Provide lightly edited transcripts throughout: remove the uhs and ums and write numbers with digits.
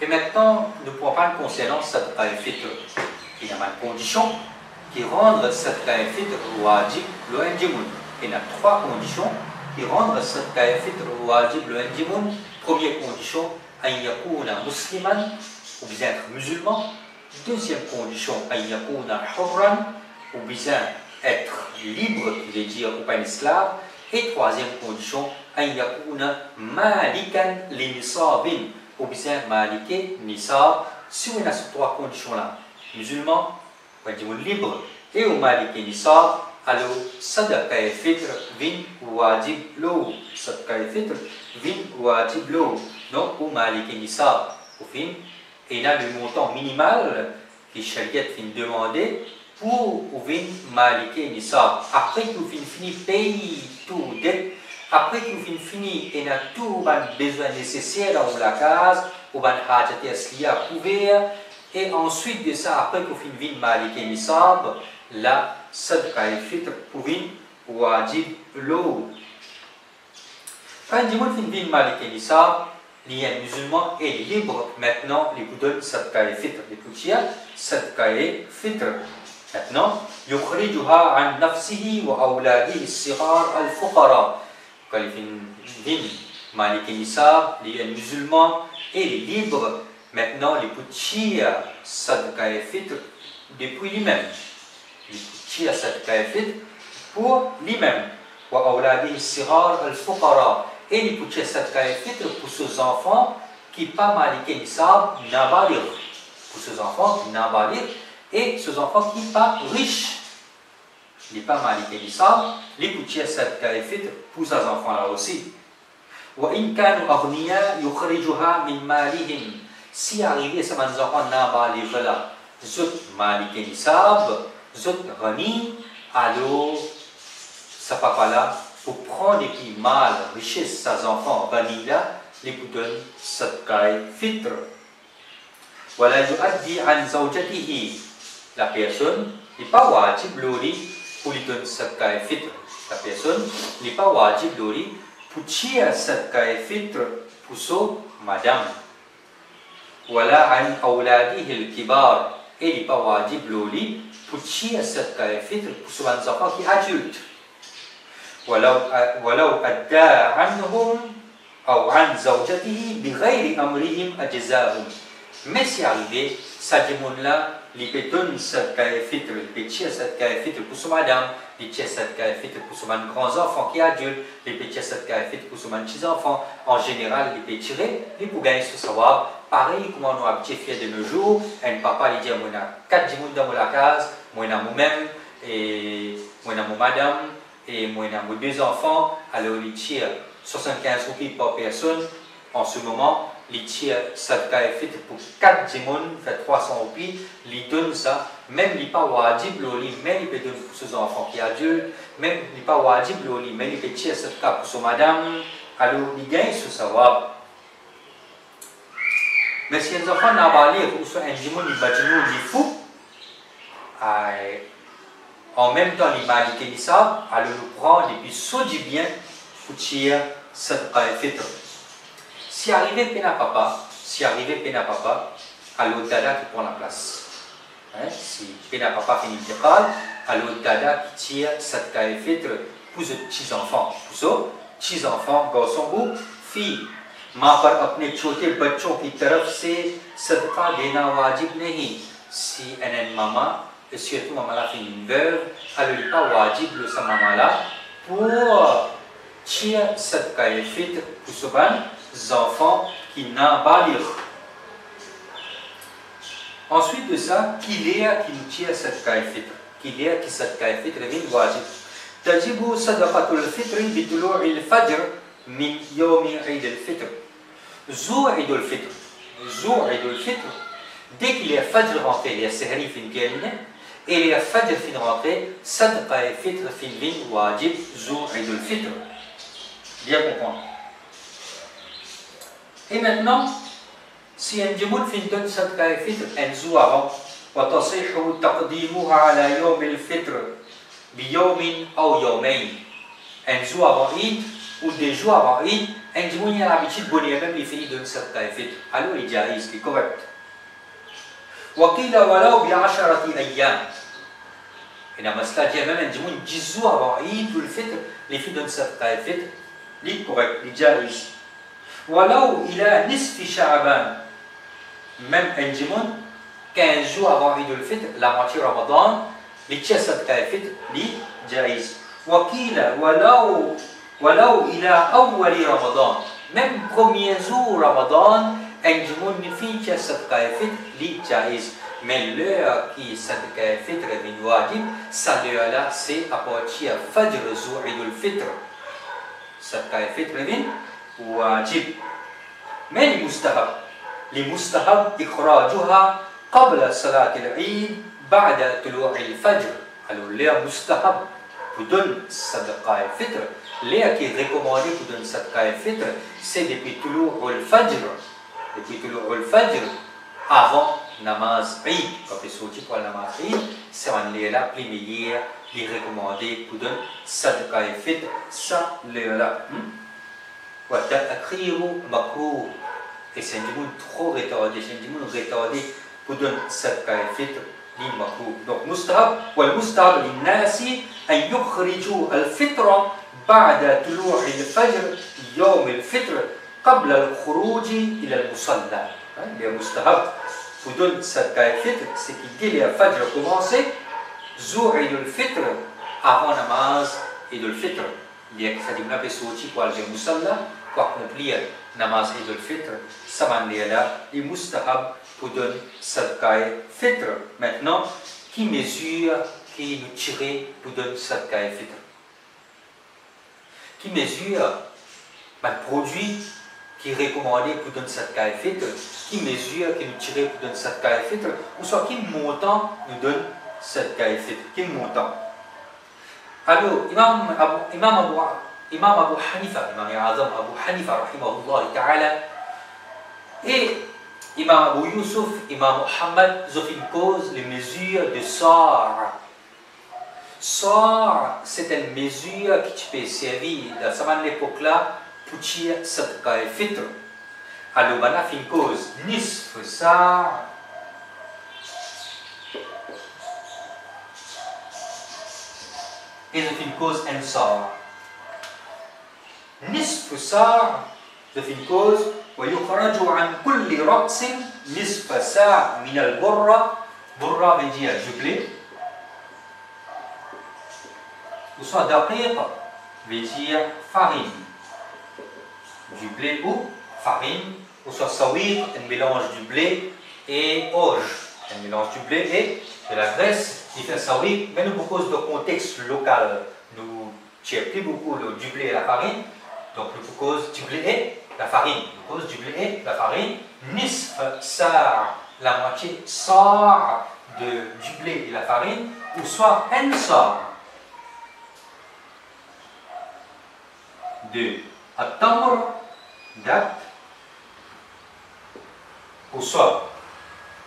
Et maintenant, nous pourrons prendre concernant Sadqa al-Fitr. Il y a une condition qui rend Sadqa al-Fitr wajib l'Anjimun. Il y a 3 conditions qui rendent Sadqa al-Fitr wajib l'Anjimun. Première condition, an yakuna musliman, ou bien être musulman. Deuxième condition, an yakuna hurran, ou bien être libre, qui veut dire ou pas un esclave. Et troisième condition, an yakuna malikan li nisabin, ou bien malike nisab. Si on a ces 3 conditions-là, musulman, ou un libre, et au malike nisab, alors Sadqa al-Fitr vin wajib lo. Sadqa al-Fitr vin wajib lo. Donc, au malike nisab, au fin, et là le montant minimal que Shariat fin demander pour ouvrir malike nisab. Après que vous fini payer tout dette, après que vous fini et a tout les besoins nécessaires dans la case, ou ban hajat asliya à couvert, et ensuite de ça, après que vous fini malike nisab, la Sadqa al-Fitr pour wajib lo. Quand on dit malike nisab, les musulmans est libre maintenant, les vous donnent Sadqa al-Fitr, les poutiers, Sadqa al-Fitr. Maintenant, yukhrijuha an nafsihi wa awladihi as-sighar al-fuqara. Quand ils viennent Malik Nisab, les musulmans est libre maintenant, les poutiers Sadqa al-Fitr depuis lui-même. Les poutiers Sadqa al-Fitr pour lui-même. Wa awladihi as-sighar al-fuqara. Et les poutiers Sadqa al-Fitr pour ces enfants qui pas Malik Nisab nabalir. Pour ces enfants qui nabalir et ces enfants qui pas riches. Les pas Malik Nisab, les poutiers Sadqa al-Fitr pour ces enfants-là aussi. Wa in kanu aghniya yukhrijuha min malihim. Si arrivé ces enfants nabalir là, zut Malik Nisab, zut ghani, alors ça papa là pour prendre des petits mal, richesse, ses enfants, vanilla, les donne Sadqa al-Fitr. Wala yuaddi an zawjatihi. La personne n'est pas wajib lori pour lui donner Sadqa al-Fitr. La personne n'est pas wajib lori pour tirer Sadqa al-Fitr pour son madame. Wala an awladihi al-kibar. Et il n'est pas wajib lori pour tirer Sadqa al-Fitr pour son enfant qui est adulte. ولو أدى عنهم أو عن زوجته بغير أمرهم أجزاهم. Mais si arrivé, ça demande là, les pétons Sadqa al-Fitr, les pétiers Sadqa al-Fitr pour son madame, les pétiers Sadqa al-Fitr pour son grand enfant qui est adulte, les pétiers Sadqa al-Fitr pour son petit enfant, en général, les pétiers, les pour gagner ce savoir, pareil comme on a habitué faire de nos jours, un papa lui dit, moi, on a 4 jours dans la case, moi, on a moi-même, et moi, on a mon madame, et moi, j'ai 2 enfants, alors il tire 75 roupies par personne. En ce moment, il tire Sadqa al-Fitr pour 4 djimoun, fait 300 roupies, il donne ça, même il n'est pas wajib, même il peut donner pour ses enfants qui sont adultes, même il n'est pas wajib, mais il peut tirer Sadqa pour son madame, alors il gagne ce savoir. Mais si les enfants n'ont pas lire, ou soit un djimoun, il va dire, il fou, en même temps, les Malik Nisab, alors nous prend et puis saut du bien pour tirer Sadqa al-Fitr. Si arrivé Pena Papa, alors Dada qui prend la place. Si Pena Papa finit de parler, alors Dada qui tire Sadqa al-Fitr pour les petits enfants. Pour ça, petits enfants, garçons ou filles. माँ पर अपने छोटे बच्चों की तरफ से सदका देना वाजिब नहीं. Si un maman et surtout maman la fait une veuve, alors il n'est pas wajib le sa maman là pour tirer Sadqa al-Fitr pour ses enfants qui n'ont pas lire. Ensuite de ça, qu'il est qui nous tire Sadqa al-Fitr, qu'il est qui Sadqa al-Fitr est wajib. تجب صدقة الفطر بطلوع الفجر من يوم عيد الفطر. Jour عيد الفطر. Jour عيد الفطر. Dès qu'il est Fajr rentré, il y a Sehri fin terminé, et il y a Fajr fin rentré, Sadqa al-Fitr fin vin wajib jour Eid al-Fitr. Bien comprendre. Et maintenant, si un djimoun fin donne Sadqa al-Fitr un jour avant, وتصيح تقديمها على يوم الفطر بيوم أو يومين. Un jour avant Eid, ou des jours avant Eid, un djimoun a l'habitude de bonner même les filles d'un certain fait. Alors il dit c'est correct. وقيل ولو ب10 أيام. Et dans ce cas, même un djimoun 10 jours avant Eid ou le fait, les filles d'un certain fait, c'est correct, il dit ولو إلى نصف شعبان. Même un djimoun 15 jours avant Eid al-Fitr, la moitié Ramadan, les tchasat kafit, li jaiz. Wakila, walau ila awwali Ramadan. Même premier jour Ramadan, un djimoun ne fait tchasat kafit, li jaiz. Mais l'heure qui sat kafit est wajib, ça l'heure là, c'est à partir de Fajr jour Eid al-Fitr. Sat kafit est wajib. Mais les mustahab, ikhrajuha قبل صلاة العيد بعد طلوع الفجر. Alors l'air mustahab pour donner sadaqa al-fitr, l'air qui est recommandé pour donner sadaqa al-fitr, c'est depuis طلوع الفجر. Depuis طلوع الفجر, avant namaz Eid. Quand il sortit pour le namaz Eid, c'est un l'air là, plus meilleur, il est recommandé pour donner sadaqa al-fitr, ça l'air là. Wa ta'khiru makruh. Et c'est un djimoun trop retardé, c'est un djimoun retardé. pour donner cette kayfit للمكروه. Donc مستحب والمستحب للناس أن يخرجوا الفطر بعد طلوع الفجر يوم الفطر قبل الخروج إلى المصلى. Le mustahab pour donner cette kayfit, c'est qu'il dit le fajr commencer jour Eid al-Fitr avant namaz Eid al-Fitr. C'est-à-dire qu'on a sorti pour aller au musalla pour accomplir namaz Eid al-Fitr. Ça m'a dit là, le mustahab pour donner sadqa fitr. Maintenant, qui mesure, qui nous tire pour donner sadqa fitr? Qui mesure le produit qui est recommandé pour donner sadqa fitr? Qui mesure, qui nous tire pour donner sadqa fitr? Ou soit qui montant nous donne sadqa fitr? Qui montant? Alors, Imam Abu Hanifa, Imam Azam Abu Hanifa, rahimahullah ta'ala, et Imam Abu Yusuf, Imam Muhammad, ils ont fait une cause, les mesures de Sar. Sar, c'est une mesure qui tu peux servir dans cette époque-là pour tirer sadqa al-fitr. Alors, on a fait une cause, nisf Sar. Ils ont fait une cause Ansar. Nisf Sar, ils ont fait une cause. ويخرج عن كل رأس نصف ساع من البرة. برة veut dire du blé. Ou soit daqiq veut dire farine. Du blé ou farine. Ou soit sawiq, un mélange du blé et orge. Un mélange du blé et de la graisse. Il fait sawiq, mais nous, pour cause de contexte local, nous tirons plus beaucoup du blé et la farine. Donc, nous, pour cause du blé et la farine, cause du blé et la farine, nisf sa', la moitié sa' du blé et la farine, ou soit un sa' de at-tamr, date, ou soit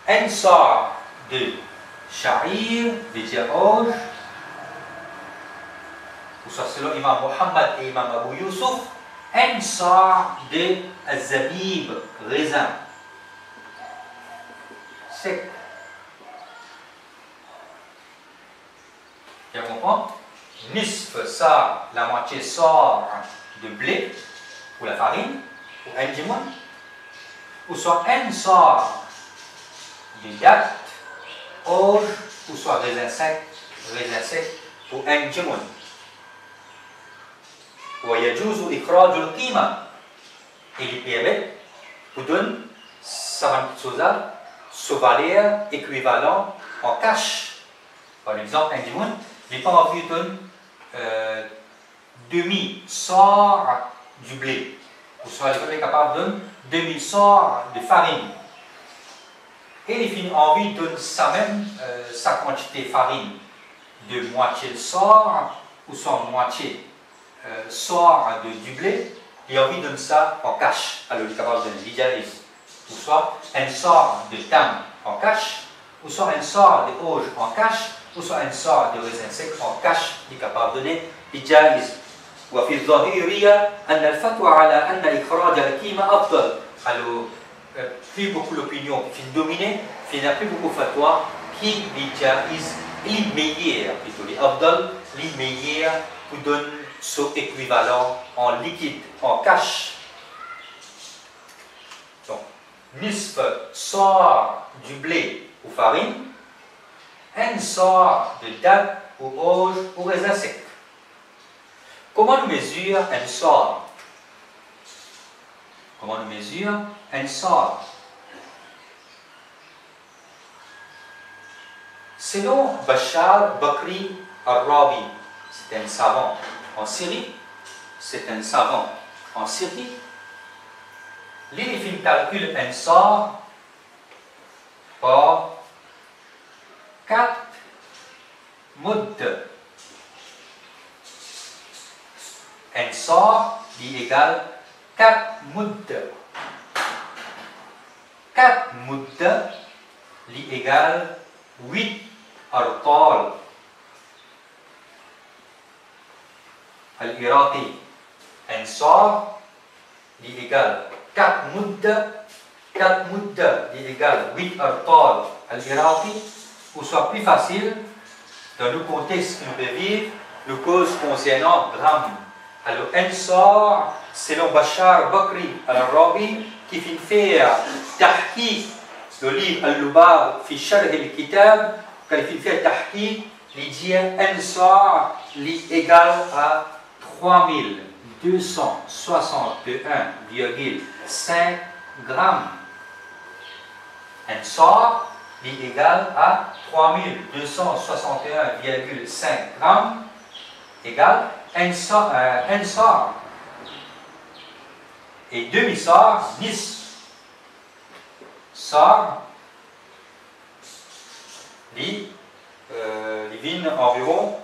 un sa' de sha'ir, de diaroj, ou soit selon Imam Muhammad et Imam Abu Yusuf, un sa' de zabib, raisin sec. Tu comprends? Nisf sa', la moitié sa' de blé ou la farine, ou un djimoun, ou soit un sa' de date, orge, ou soit raisin sec ou un djimoun. ويجوز إخراج القيمة. Il permet pour donner ce valeur équivalent en cash. Par exemple, un djimoun, il n'est pas envie de donner demi-sort du blé. Ou soit il est capable de donner demi-sort de farine. Et il a envie de donner sa quantité de farine de moitié de sort ou soit moitié sort du blé, il a envie de donner ça en cash. Alors il est capable de donner l'idéalisme. Ou soit un sort de tam en cash, ou soit un sort de orge en cash, ou soit un sort de raisin sec en cash, il est capable de donner l'idéalisme. وفي الظاهرية أن الفتوى على أن إخراج القيمة أفضل. Alors, plus beaucoup l'opinion qui dominait, il n'y a plus beaucoup de fatwa qui disent les meilleurs, plutôt les afdal, les meilleurs pour donner ce équivalent en liquide, en cash. Donc, nisf sort du blé ou farine, un sort de date ou orge ou raisin sec. Comment on mesure un sort? Comment on mesure un sort? Selon Bashar Bakri al-Rabi, c'est un savant en Syrie, il calcule un sort par 4 mudd. Un sort égale 4 mudd. 4 mudd égale 8 artal al-Iraqi. Un sort égale 4 mudd égale 8 artal al-Iraqi. Pour que ce soit plus facile, dans le contexte que nous pouvons vivre, le cause concernant gramme. Alors, un sort, selon Bashar Bakri al-Rabi, qui fait faire tahqiq, le livre Al-Lubab, fi Sharh al-Kitab, quand il fait tahqiq, il dit un sort égal à 3261,5 grammes. Un sort égal à 3261,5 grammes égale un sort. Et demi-sort, nis. Sort, les vignes environ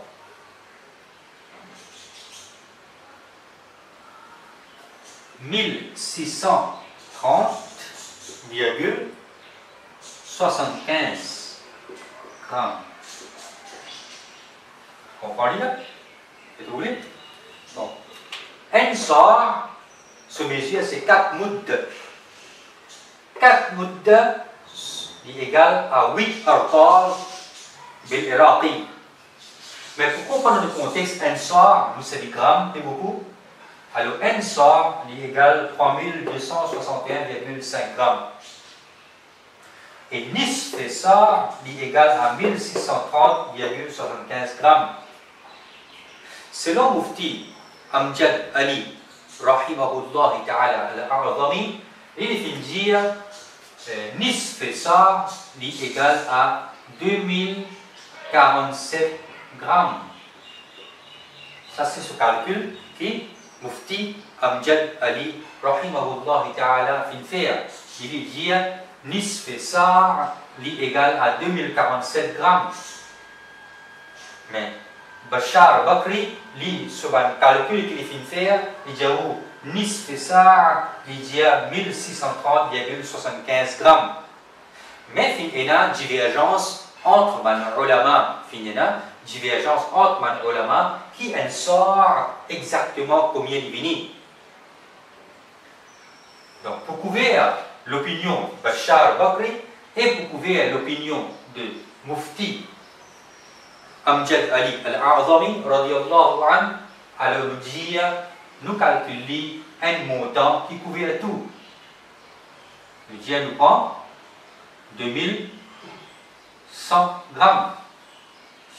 1630,75 grammes. Comprenez là? C'est trouvé? Donc, un sort se mesure, c'est 4 mudd. 4 mudd égale à 8 artal bil iraqi. Mais pour comprendre le contexte, un sort, nous c'est des grammes, c'est beaucoup. Alors, un sort égale 3261,5 grammes. Et nisf et sort égale à 1630,75 grammes. Selon Mufti Amjad Ali, rahimahullah ta'ala al-A'zami, il fait dire nisf et sort égale à 2047 grammes. Ça, c'est ce calcul qui Mufti Amjad Ali, rahimahullah ta'ala, fait faire. Il dit dire nisf et sort égale à 2047 grammes. Mais Bashar Bakri, lui, sur un calcul qu'il fait faire, il dit nisf et sort, il dit 1630,75 grammes. Mais il y a une divergence entre les ulama, qui en sort exactement combien il vient. Donc, pour couvrir l'opinion de Bashar Bakri et pour couvrir l'opinion de Mufti Amjad Ali al-A'zami, radiyallahu anhu, alors nous dire, nous calculons un montant qui couvre tout. Nous disons, nous prend 2100 grammes.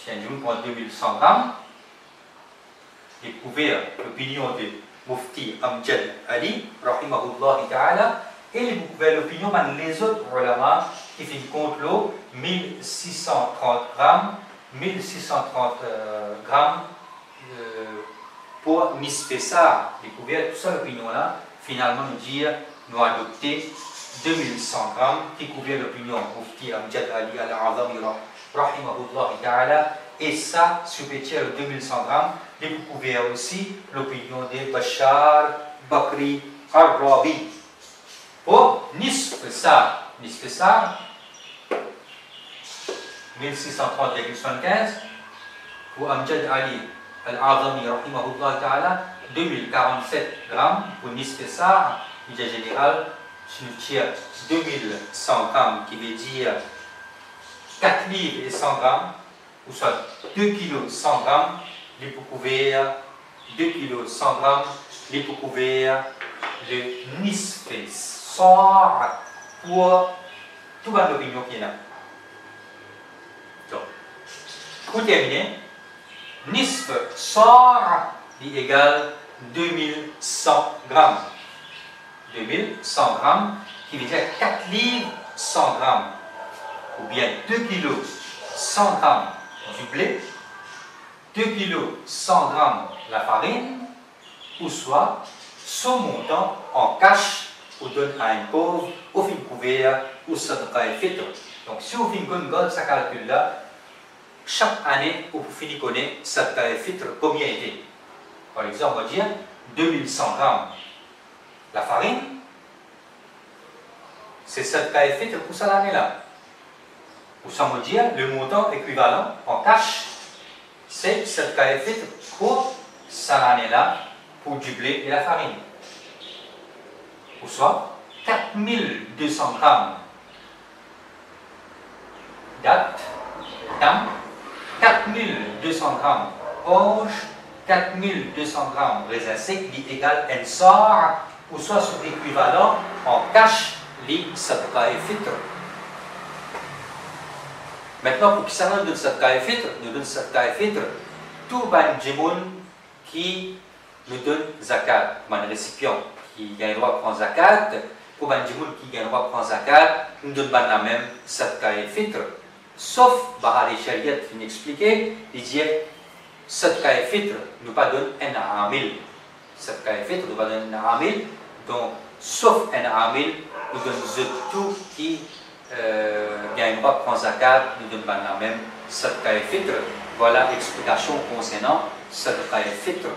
Si nous prend 2100 grammes, et couvrir l'opinion de Mufti Amjad Ali, rahimahullah ta'ala, et vous pouvez l'opinion de les autres ulama qui font compte l'eau 1630 grammes, 1630 grammes pour nisfessa, découvrir tout ça l'opinion là, finalement nous dire, nous adopter 2100 grammes qui couvrait l'opinion Mufti Amjad Ali al-A'zami rahimahullah ta'ala, et ça, supérieur aux 2100 grammes, et vous pouvez aussi l'opinion de Bashar Bakri al-Rabi. Pour nisfessa, 1630,75, pour Amjad Ali al-A'zami rahimahullah ta'ala, 2047 grammes pour nispe ça, en général, si nous tirons 2100 grammes, qui veut dire 4 livres et 100 grammes, ou soit 2 kg 100 grammes, il peut couvrir 2 kg 100 grammes, il peut couvrir le nispe sort pour toute l'opinion qu'il y a. Donc, pour terminer, nispe sort est égal 2100 grammes. 2100 grammes, qui veut dire 4 livres 100 grammes, ou bien 2 kg 100 grammes du blé, 2 kg 100 grammes la farine, ou soit son montant en cash ou donne à un pauvre, au fin couvert ou sadaqa et fitr. Donc si vous finissez comme ça calcul là, chaque année vous finissez connaître sadaqa et fitr combien était. Par exemple, on va dire 2100 grammes. La farine, c'est sadaqa et fitr pour ça l'année là. Ou ça veut dire le montant équivalent en cash, c'est sadaqa et fitr pour ça l'année là, pour du blé et la farine. Ou soit 4200 grammes date, dame, 4200 grammes orge, 4200 grammes raisin sec, qui égale un sort, ou soit son équivalent en cash, li sadaqa et fitr. Maintenant, pour que ça nous donne sadaqa et fitr, nous donne sadaqa et fitr, tout ban djimoun qui nous donne zakat, un récipient qui a le droit de prendre zakat, pour un djimoun qui a le droit de prendre zakat, nous donne la même sadaqa et fitr. Sauf, Bahar et Shariat qui m'expliquait, il disait, sadaqa et fitr nous pas donne un amil. Sadaqa et fitr nous pas donne un amil, donc, sauf un amil, nous donne tout qui a le droit de prendre zakat, nous donne la même sadaqa et fitr. Voilà l'explication concernant sadaqa et fitr.